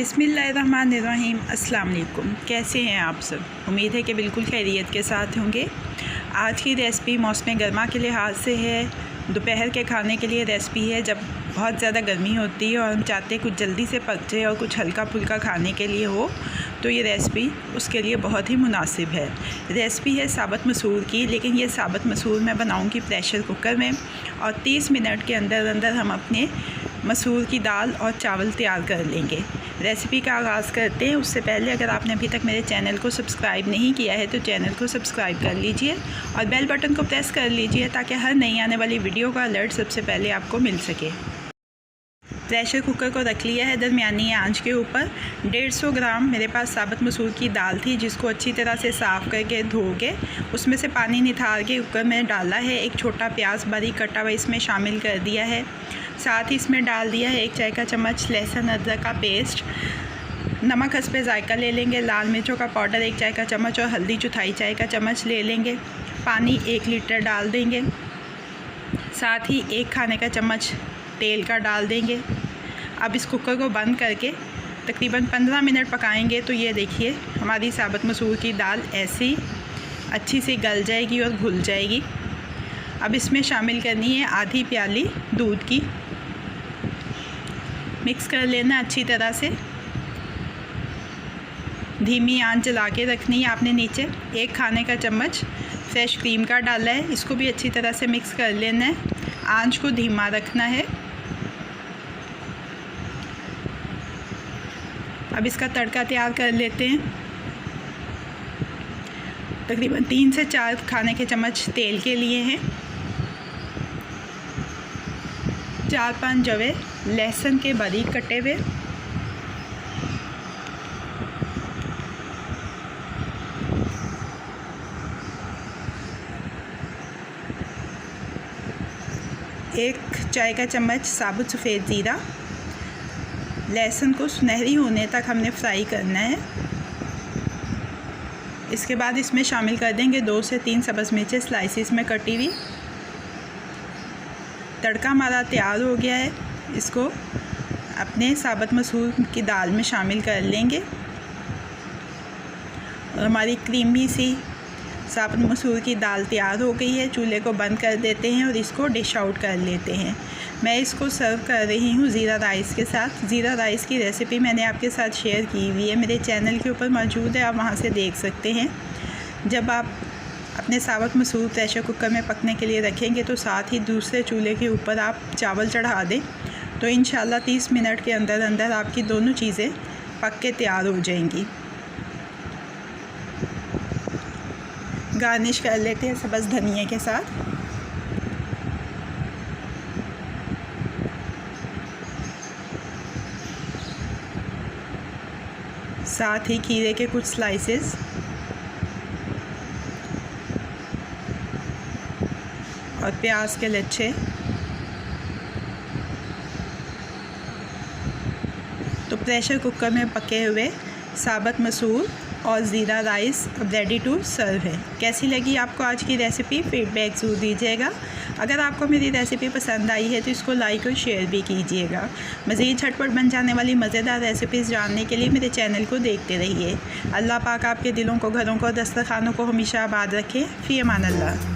बिस्मिल्लाहिर्रहमानिर्रहीम। अस्सलाम वालेकुम। कैसे हैं आप सब? उम्मीद है कि बिल्कुल खैरियत के साथ होंगे। आज की रेसिपी मौसम गर्मा के लिहाज से है, दोपहर के खाने के लिए रेसिपी है जब बहुत ज़्यादा गर्मी होती है और हम चाहते हैं कुछ जल्दी से पक जाए और कुछ हल्का फुल्का खाने के लिए हो, तो ये रेसिपी उसके लिए बहुत ही मुनासिब है। रेसिपी है साबुत मसूर की, लेकिन ये साबुत मसूर मैं बनाऊंगी प्रेशर कुकर में और 30 मिनट के अंदर अंदर हम अपने मसूर की दाल और चावल तैयार कर लेंगे। रेसिपी का आगाज़ करते हैं। उससे पहले अगर आपने अभी तक मेरे चैनल को सब्सक्राइब नहीं किया है तो चैनल को सब्सक्राइब कर लीजिए और बेल बटन को प्रेस कर लीजिए ताकि हर नई आने वाली वीडियो का अलर्ट सबसे पहले आपको मिल सके। प्रेशर कुकर को रख लिया है दरमियानी आंच के ऊपर। 150 ग्राम मेरे पास साबुत मसूर की दाल थी जिसको अच्छी तरह से साफ़ करके धो के उसमें से पानी निथार के कुकर में डाला है। एक छोटा प्याज बारीक कटा हुआ इसमें शामिल कर दिया है। साथ ही इसमें डाल दिया है 1 चाय का चम्मच लहसुन अदरक का पेस्ट। नमक हस्बे जायका ले लेंगे। लाल मिर्चों का पाउडर 1 चाय का चम्मच और हल्दी 1/4 चाय का चम्मच ले लेंगे। पानी 1 लीटर डाल देंगे। साथ ही 1 खाने का चम्मच तेल का डाल देंगे। अब इस कुकर को बंद करके तकरीबन 15 मिनट पकाएंगे तो ये देखिए हमारी साबुत मसूर की दाल ऐसी अच्छी से गल जाएगी और घुल जाएगी। अब इसमें शामिल करनी है आधी प्याली दूध की। मिक्स कर लेना अच्छी तरह से। धीमी आंच जला के रखनी है आपने नीचे। 1 खाने का चम्मच फ्रेश क्रीम का डाला है, इसको भी अच्छी तरह से मिक्स कर लेना है। आंच को धीमा रखना है। अब इसका तड़का तैयार कर लेते हैं। तकरीबन 3 से 4 खाने के चम्मच तेल के लिए हैं। 4-5 जवे लहसुन के बारीक कटे हुए, एक चाय का चम्मच साबुत सफ़ेद ज़ीरा। लहसुन को सुनहरी होने तक हमने फ्राई करना है। इसके बाद इसमें शामिल कर देंगे 2 से 3 सब्ज़ मिर्चें स्लाइसिस में कटी हुई। तड़का हमारा तैयार हो गया है। इसको अपने साबुत मसूर की दाल में शामिल कर लेंगे और हमारी क्रीमी सी साबुत मसूर की दाल तैयार हो गई है। चूल्हे को बंद कर देते हैं और इसको डिश आउट कर लेते हैं। मैं इसको सर्व कर रही हूँ ज़ीरा राइस के साथ। ज़ीरा राइस की रेसिपी मैंने आपके साथ शेयर की हुई है, मेरे चैनल के ऊपर मौजूद है, आप वहाँ से देख सकते हैं। जब आप अपने साबुत मसूर प्रेशर कुकर में पकने के लिए रखेंगे तो साथ ही दूसरे चूल्हे के ऊपर आप चावल चढ़ा दें तो इंशाल्लाह 30 मिनट के अंदर अंदर आपकी दोनों चीज़ें पक के तैयार हो जाएंगी। गार्निश कर लेते हैं सब्ज़ धनिया के साथ। साथ ही खीरे के कुछ स्लाइसेस और प्याज के लच्छे। तो प्रेशर कुकर में पके हुए साबुत मसूर और ज़ीरा राइस अब रेडी टू सर्व है। कैसी लगी आपको आज की रेसिपी? फीडबैक ज़रूर दीजिएगा। अगर आपको मेरी रेसिपी पसंद आई है तो इसको लाइक और शेयर भी कीजिएगा। मज़ीद झटपट बन जाने वाली मज़ेदार रेसिपीज़ जानने के लिए मेरे चैनल को देखते रहिए। अल्लाह पाक आपके दिलों को, घरों को, दस्तरखानों को हमेशा आबाद रखे। फ़ी अमान अल्लाह।